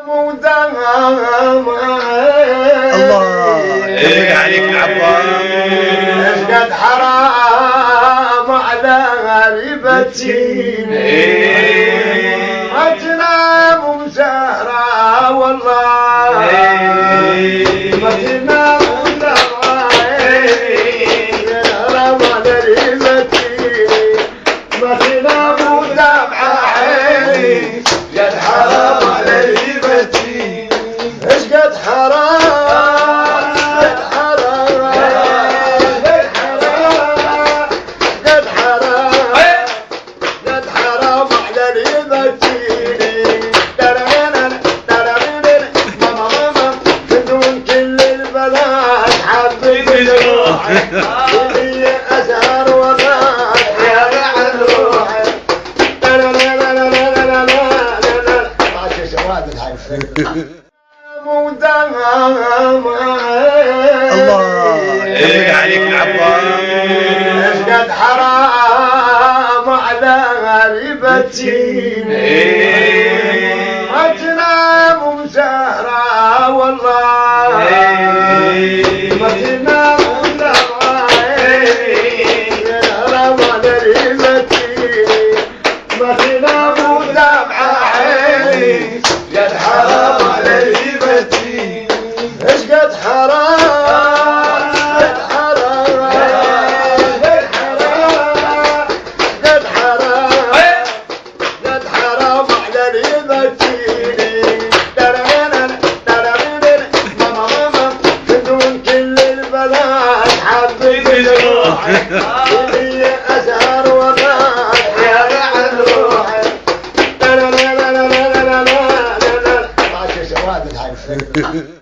الله يرضى عليك العباس. قد حرام على غريبتي ما تنام مسهرة والله ما تنام مسهرة حرام على غريبتي ما تنام ودمعة عيني قد حرام على غريبتي ايش قد حرام قد حرام قد حرام قد حرام على ريبتي درعنا درعنا ماما ماما بدون كل البنات حبيت روحي هي أزهر وضاح يا رعد روحي درعنا لا لا لا لا لا لا ما شي سواد الحين الله يرضى عليك العباس. قد حرام على غريبتي ما تنام مسهرة والله ما تنام مسهرة حرام على غريبتي ما تنام ودمعة عيني قد حرام على غريبتي ايش قد حرام قد حرام قد حرام قد حرام قد حرام على غريبتي درعنا درعنا ماما ماما بدون كل البنات حبيت روحي هي أزهر وضاح يا رعد روحي لا لا لا لا لا لا لا لا لا ما شي سواد الحين